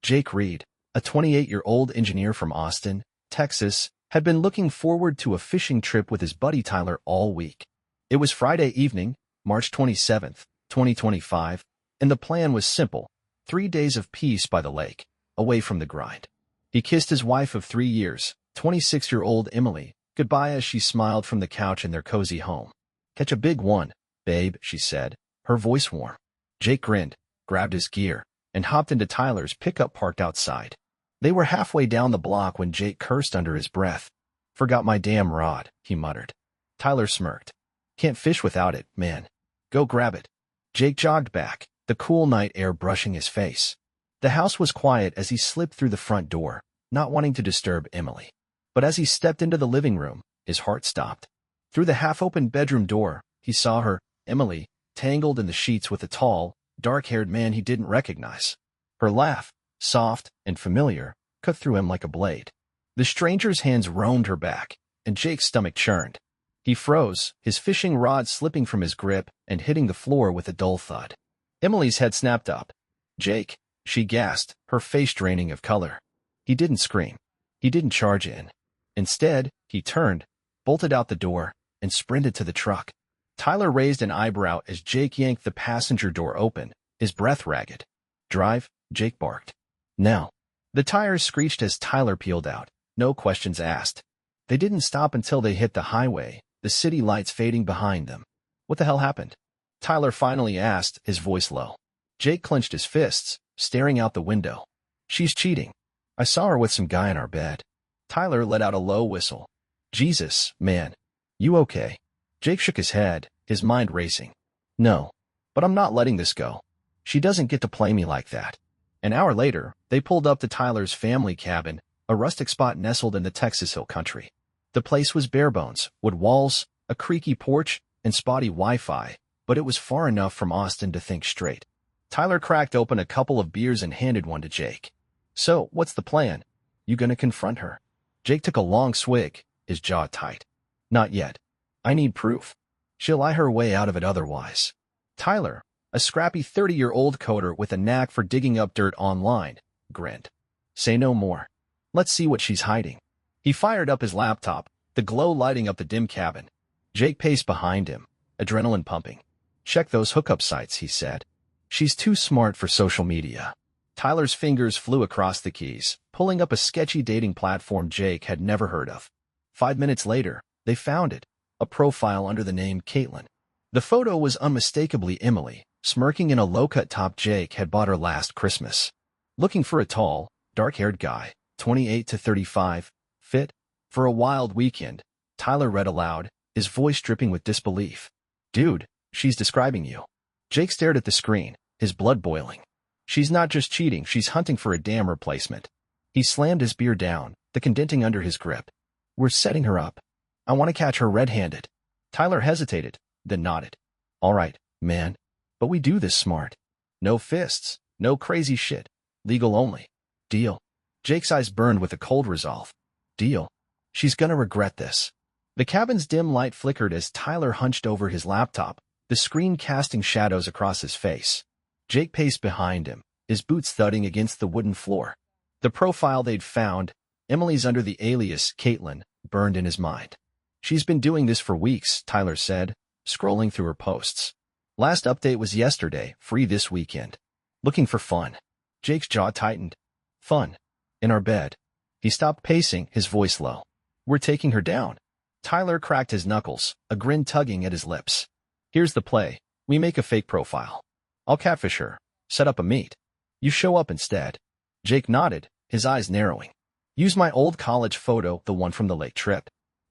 Jake Reed, a 28-year-old engineer from Austin, Texas, had been looking forward to a fishing trip with his buddy Tyler all week. It was Friday evening, March 27, 2025, and the plan was simple: 3 days of peace by the lake, away from the grind. He kissed his wife of 3 years, 26-year-old Emily, goodbye as she smiled from the couch in their cozy home. "Catch a big one, babe," she said, her voice warm. Jake grinned, grabbed his gear, and hopped into Tyler's pickup parked outside. They were halfway down the block when Jake cursed under his breath. "Forgot my damn rod," he muttered. Tyler smirked. "Can't fish without it, man. Go grab it." Jake jogged back, the cool night air brushing his face. The house was quiet as he slipped through the front door, not wanting to disturb Emily. But as he stepped into the living room, his heart stopped. Through the half-open bedroom door, he saw her, Emily, tangled in the sheets with a tall, dark-haired man he didn't recognize. Her laugh, soft and familiar, cut through him like a blade. The stranger's hands roamed her back, and Jake's stomach churned. He froze, his fishing rod slipping from his grip and hitting the floor with a dull thud. Emily's head snapped up. "Jake," she gasped, her face draining of color. He didn't scream. He didn't charge in. Instead, he turned, bolted out the door, and sprinted to the truck. Tyler raised an eyebrow as Jake yanked the passenger door open, his breath ragged. "Drive," Jake barked. "Now." The tires screeched as Tyler peeled out, no questions asked. They didn't stop until they hit the highway, the city lights fading behind them. "What the hell happened?" Tyler finally asked, his voice low. Jake clenched his fists, staring out the window. "She's cheating. I saw her with some guy in our bed." Tyler let out a low whistle. "Jesus, man. You okay?" Jake shook his head, his mind racing. "No. But I'm not letting this go. She doesn't get to play me like that." An hour later, they pulled up to Tyler's family cabin, a rustic spot nestled in the Texas Hill Country. The place was bare bones, wood walls, a creaky porch, and spotty Wi-Fi, but it was far enough from Austin to think straight. Tyler cracked open a couple of beers and handed one to Jake. "So, what's the plan? You gonna confront her?" Jake took a long swig, his jaw tight. "Not yet. I need proof. She'll lie her way out of it otherwise." Tyler, a scrappy 30-year-old coder with a knack for digging up dirt online, grinned. "Say no more. Let's see what she's hiding." He fired up his laptop, the glow lighting up the dim cabin. Jake paced behind him, adrenaline pumping. "Check those hookup sites," he said. "She's too smart for social media." Tyler's fingers flew across the keys, pulling up a sketchy dating platform Jake had never heard of. 5 minutes later, they found it, a profile under the name Caitlin. The photo was unmistakably Emily, smirking in a low-cut top Jake had bought her last Christmas. Looking for a tall, dark-haired guy, 28 to 35, fit, for a wild weekend, Tyler read aloud, his voice dripping with disbelief. "Dude, she's describing you." Jake stared at the screen, his blood boiling. "She's not just cheating, she's hunting for a damn replacement." He slammed his beer down, the condenting under his grip. "We're setting her up. I want to catch her red-handed." Tyler hesitated, then nodded. "All right, man. But we do this smart. No fists, no crazy shit. Legal only. Deal?" Jake's eyes burned with a cold resolve. "Deal. She's gonna regret this." The cabin's dim light flickered as Tyler hunched over his laptop, the screen casting shadows across his face. Jake paced behind him, his boots thudding against the wooden floor. The profile they'd found, Emily's under the alias Caitlin, burned in his mind. "She's been doing this for weeks," Tyler said, scrolling through her posts. "Last update was yesterday, free this weekend. Looking for fun." Jake's jaw tightened. "Fun. In our bed." He stopped pacing, his voice low. "We're taking her down." Tyler cracked his knuckles, a grin tugging at his lips. "Here's the play. We make a fake profile. I'll catfish her, set up a meet. You show up instead." Jake nodded, his eyes narrowing. "Use my old college photo, the one from the lake trip.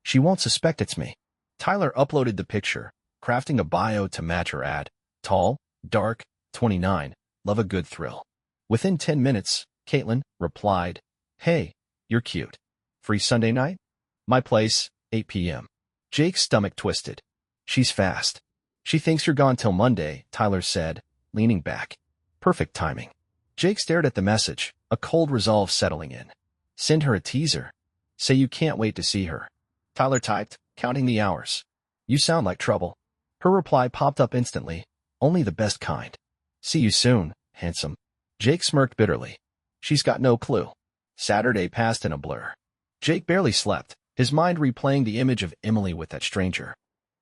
She won't suspect it's me." Tyler uploaded the picture, crafting a bio to match her ad. Tall, dark, 29, love a good thrill. Within 10 minutes, Caitlin replied, "Hey, you're cute. Free Sunday night? My place, 8 p.m. Jake's stomach twisted. "She's fast. She thinks you're gone till Monday," Tyler said, leaning back. Perfect timing. Jake stared at the message, a cold resolve settling in. Send her a teaser. Say you can't wait to see her. Tyler typed, counting the hours. "You sound like trouble." Her reply popped up instantly. "Only the best kind. See you soon, handsome." Jake smirked bitterly. She's got no clue. Saturday passed in a blur. Jake barely slept, his mind replaying the image of Emily with that stranger.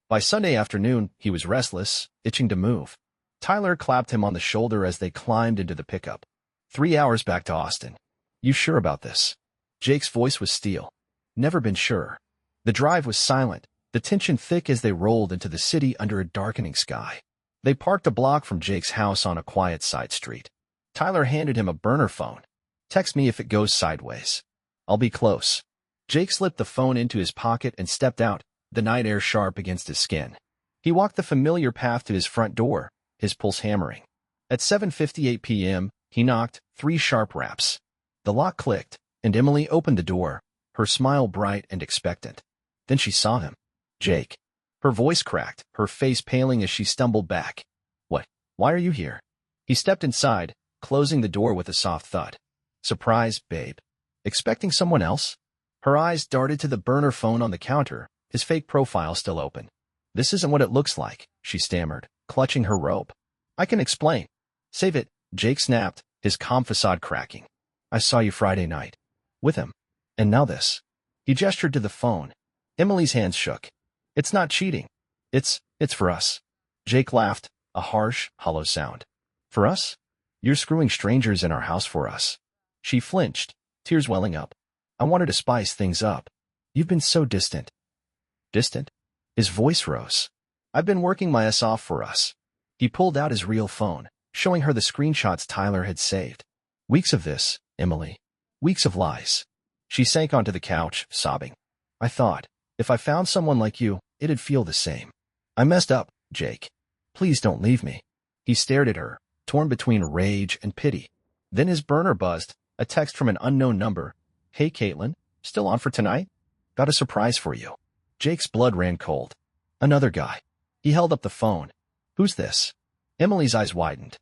By Sunday afternoon, he was restless, itching to move. Tyler clapped him on the shoulder as they climbed into the pickup. 3 hours back to Austin. You sure about this? Jake's voice was steel. Never been sure. The drive was silent, the tension thick as they rolled into the city under a darkening sky. They parked a block from Jake's house on a quiet side street. Tyler handed him a burner phone. Text me if it goes sideways. I'll be close. Jake slipped the phone into his pocket and stepped out, the night air sharp against his skin. He walked the familiar path to his front door, his pulse hammering. At 7:58 p.m., he knocked 3 sharp raps. The lock clicked, and Emily opened the door, her smile bright and expectant. Then she saw him. Jake. Her voice cracked, her face paling as she stumbled back. What? Why are you here? He stepped inside, closing the door with a soft thud. Surprise, babe. Expecting someone else? Her eyes darted to the burner phone on the counter, his fake profile still open. This isn't what it looks like, she stammered, clutching her robe. I can explain. Save it, Jake snapped, his calm facade cracking. I saw you Friday night. With him. And now this. He gestured to the phone. Emily's hands shook. It's not cheating. It's for us. Jake laughed, a harsh, hollow sound. For us? You're screwing strangers in our house for us. She flinched, tears welling up. I wanted to spice things up. You've been so distant. Distant? His voice rose. I've been working my ass off for us. He pulled out his real phone, showing her the screenshots Tyler had saved. Weeks of this, Emily. Weeks of lies. She sank onto the couch, sobbing. I thought, if I found someone like you, it'd feel the same. I messed up, Jake. Please don't leave me. He stared at her, torn between rage and pity. Then his burner buzzed, a text from an unknown number. Hey, Caitlin, still on for tonight? Got a surprise for you. Jake's blood ran cold. Another guy. He held up the phone. Who's this? Emily's eyes widened.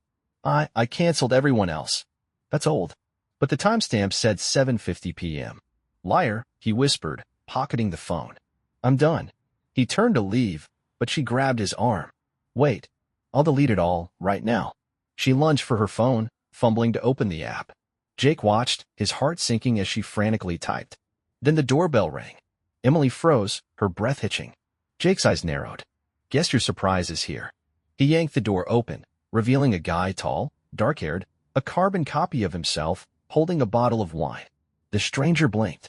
I canceled everyone else. That's old. But the timestamp said 7:50 p.m. Liar, he whispered, pocketing the phone. I'm done. He turned to leave, but she grabbed his arm. Wait. I'll delete it all, right now. She lunged for her phone, fumbling to open the app. Jake watched, his heart sinking as she frantically typed. Then the doorbell rang. Emily froze, her breath hitching. Jake's eyes narrowed. Guess your surprise is here. He yanked the door open, revealing a guy tall, dark-haired, a carbon copy of himself, holding a bottle of wine. The stranger blinked.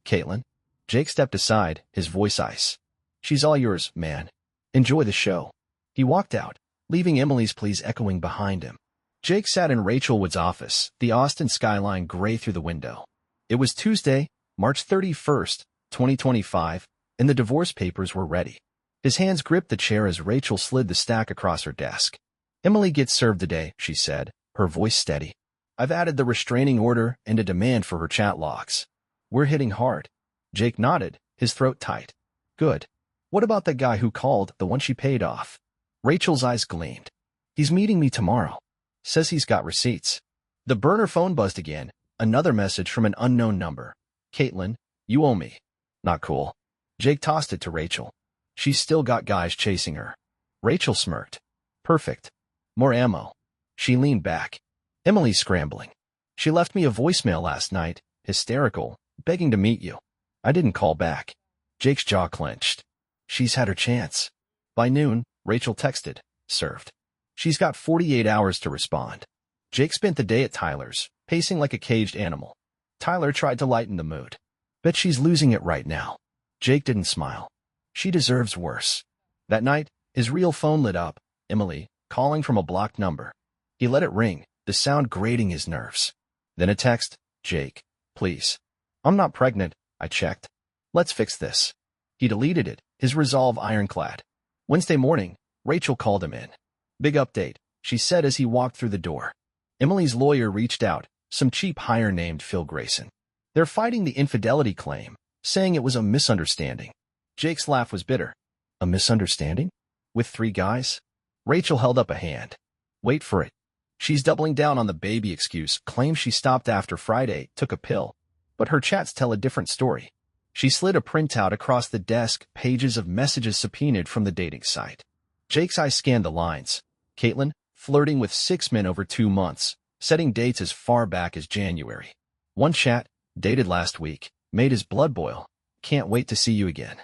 Caitlin. Jake stepped aside, his voice ice. She's all yours, man. Enjoy the show. He walked out, leaving Emily's pleas echoing behind him. Jake sat in Rachel Wood's office, the Austin skyline gray through the window. It was Tuesday, March 31st, 2025, and the divorce papers were ready. His hands gripped the chair as Rachel slid the stack across her desk. Emily gets served today, she said, her voice steady. I've added the restraining order and a demand for her chat logs. We're hitting hard. Jake nodded, his throat tight. Good. What about that guy who called, the one she paid off? Rachel's eyes gleamed. He's meeting me tomorrow. Says he's got receipts. The burner phone buzzed again, another message from an unknown number. Caitlin, you owe me. Not cool. Jake tossed it to Rachel. She's still got guys chasing her. Rachel smirked. Perfect. More ammo. She leaned back. Emily's scrambling. She left me a voicemail last night, hysterical, begging to meet you. I didn't call back. Jake's jaw clenched. She's had her chance. By noon, Rachel texted, served. She's got 48 hours to respond. Jake spent the day at Tyler's, pacing like a caged animal. Tyler tried to lighten the mood. Bet she's losing it right now. Jake didn't smile. She deserves worse. That night, his real phone lit up, Emily, calling from a blocked number. He let it ring, the sound grating his nerves. Then a text, Jake, please. I'm not pregnant, I checked. Let's fix this. He deleted it, his resolve ironclad. Wednesday morning, Rachel called him in. Big update, she said as he walked through the door. Emily's lawyer reached out, some cheap hire named Phil Grayson. They're fighting the infidelity claim, saying it was a misunderstanding. Jake's laugh was bitter. A misunderstanding? With 3 guys? Rachel held up a hand. Wait for it. She's doubling down on the baby excuse, claims she stopped after Friday, took a pill. But her chats tell a different story. She slid a printout across the desk, pages of messages subpoenaed from the dating site. Jake's eyes scanned the lines. Caitlin, flirting with 6 men over 2 months. setting dates as far back as January. One chat, dated last week, made his blood boil. Can't wait to see you again.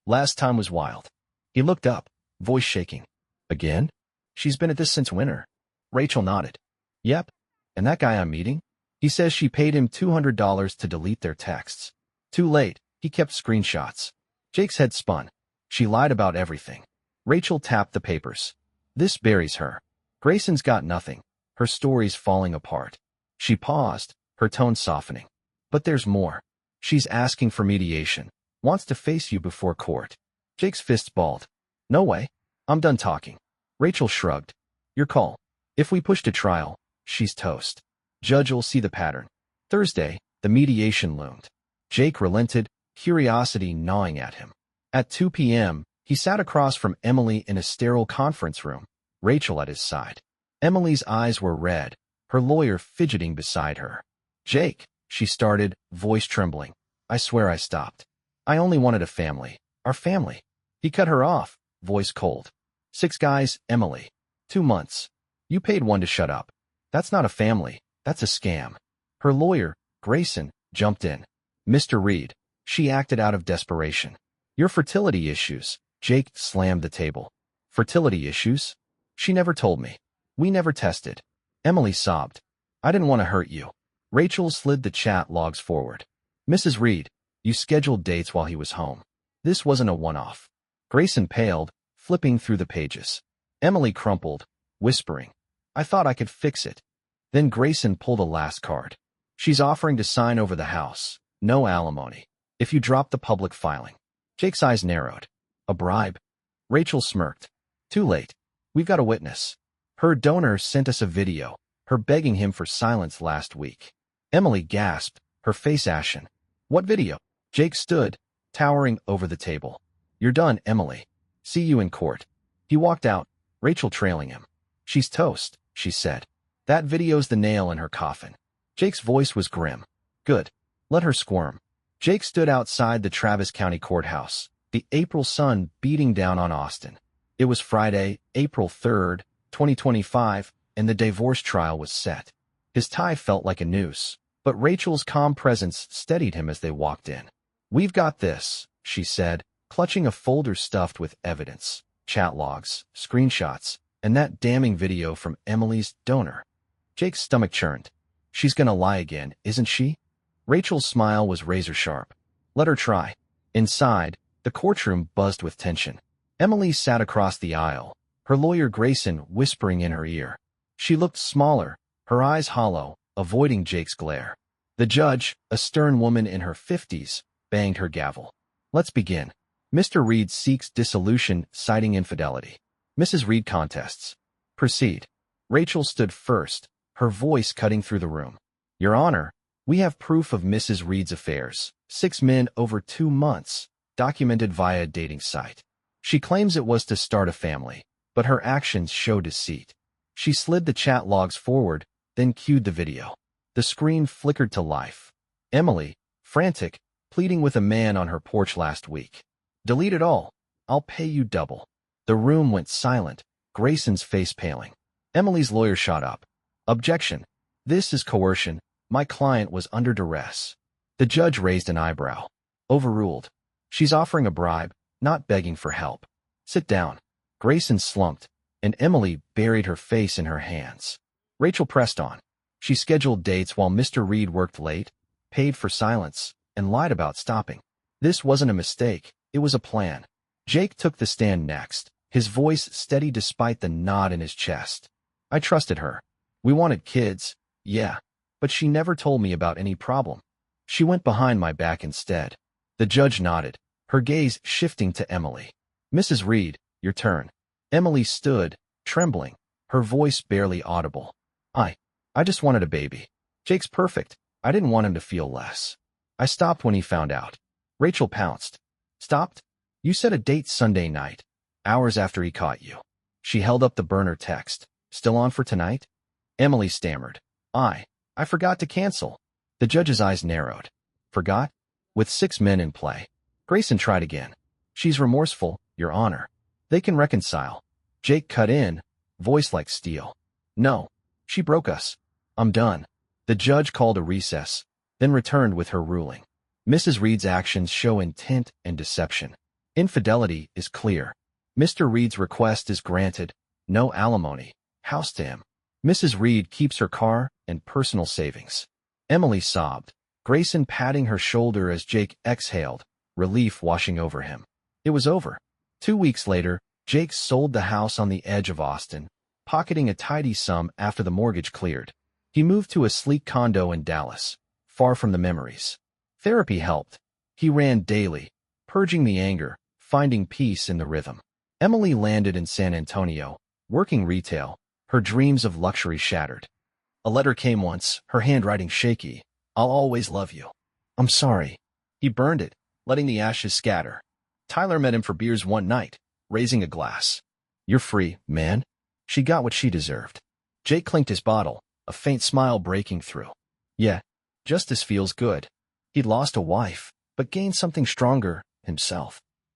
Last time was wild. He looked up, voice shaking. Again? She's been at this since winter. Rachel nodded. Yep. And that guy I'm meeting? He says she paid him $200 to delete their texts. Too late, he kept screenshots. Jake's head spun. She lied about everything. Rachel tapped the papers. This buries her. Grayson's got nothing. Her story's falling apart. She paused, her tone softening. But there's more. She's asking for mediation. Wants to face you before court. Jake's fists balled. No way. I'm done talking. Rachel shrugged. Your call. If we push to trial, she's toast. Judge will see the pattern. Thursday, the mediation loomed. Jake relented, curiosity gnawing at him. At 2 p.m., he sat across from Emily in a sterile conference room, Rachel at his side. Emily's eyes were red, her lawyer fidgeting beside her. Jake, she started, voice trembling. I swear I stopped. I only wanted a family. Our family. He cut her off, voice cold. 6 guys, Emily. 2 months. You paid one to shut up. That's not a family. That's a scam. Her lawyer, Grayson, jumped in. Mr. Reed. She acted out of desperation. Your fertility issues. Jake slammed the table. Fertility issues? She never told me. We never tested. Emily sobbed. I didn't want to hurt you. Rachel slid the chat logs forward. Mrs. Reed, you scheduled dates while he was home. This wasn't a one-off. Grayson paled, flipping through the pages. Emily crumpled, whispering. I thought I could fix it. Then Grayson pulled a last card. She's offering to sign over the house. No alimony. If you drop the public filing. Jake's eyes narrowed. A bribe? Rachel smirked. Too late. We've got a witness. Her donor sent us a video, her begging him for silence last week. Emily gasped, her face ashen. What video? Jake stood, towering over the table. You're done, Emily. See you in court. He walked out, Rachel trailing him. She's toast, she said. That video's the nail in her coffin. Jake's voice was grim. Good. Let her squirm. Jake stood outside the Travis County Courthouse, the April sun beating down on Austin. It was Friday, April 3rd, 2025, and the divorce trial was set. His tie felt like a noose, but Rachel's calm presence steadied him as they walked in. We've got this, she said, clutching a folder stuffed with evidence, chat logs, screenshots, and that damning video from Emily's donor. Jake's stomach churned. She's gonna lie again, isn't she? Rachel's smile was razor-sharp. Let her try. Inside, the courtroom buzzed with tension. Emily sat across the aisle, her lawyer Grayson whispering in her ear. She looked smaller, her eyes hollow, avoiding Jake's glare. The judge, a stern woman in her 50s, banged her gavel. Let's begin. Mr. Reed seeks dissolution, citing infidelity. Mrs. Reed contests. Proceed. Rachel stood first, her voice cutting through the room. Your Honor, we have proof of Mrs. Reed's affairs. 6 men over 2 months, documented via a dating site. She claims it was to start a family, but her actions show deceit. She slid the chat logs forward, then cued the video. The screen flickered to life. Emily, frantic, pleading with a man on her porch last week. Delete it all. I'll pay you double. The room went silent, Grayson's face paling. Emily's lawyer shot up. Objection. This is coercion. My client was under duress. The judge raised an eyebrow. Overruled. She's offering a bribe, not begging for help. Sit down. Grayson slumped, and Emily buried her face in her hands. Rachel pressed on. She scheduled dates while Mr. Reed worked late, paid for silence, and lied about stopping. This wasn't a mistake, it was a plan. Jake took the stand next, his voice steady despite the knot in his chest. I trusted her. We wanted kids, yeah, but she never told me about any problem. She went behind my back instead. The judge nodded, her gaze shifting to Emily. Mrs. Reed, your turn. Emily stood, trembling, her voice barely audible. I just wanted a baby. Jake's perfect. I didn't want him to feel less. I stopped when he found out. Rachel pounced. Stopped? You set a date Sunday night, hours after he caught you. She held up the burner text. Still on for tonight? Emily stammered. I forgot to cancel. The judge's eyes narrowed. Forgot? With 6 men in play. Grayson tried again. She's remorseful, Your Honor. They can reconcile. Jake cut in, voice like steel. No. She broke us. I'm done. The judge called a recess, then returned with her ruling. Mrs. Reed's actions show intent and deception. Infidelity is clear. Mr. Reed's request is granted. No alimony. House to him. Mrs. Reed keeps her car and personal savings. Emily sobbed, Grayson patting her shoulder as Jake exhaled, relief washing over him. It was over. 2 weeks later, Jake sold the house on the edge of Austin, pocketing a tidy sum after the mortgage cleared. He moved to a sleek condo in Dallas, far from the memories. Therapy helped. He ran daily, purging the anger, finding peace in the rhythm. Emily landed in San Antonio, working retail, her dreams of luxury shattered. A letter came once, her handwriting shaky. I'll always love you. I'm sorry. He burned it, letting the ashes scatter. Tyler met him for beers one night, raising a glass. You're free, man. She got what she deserved. Jake clinked his bottle, a faint smile breaking through. Yeah, justice feels good. He'd lost a wife, but gained something stronger, himself.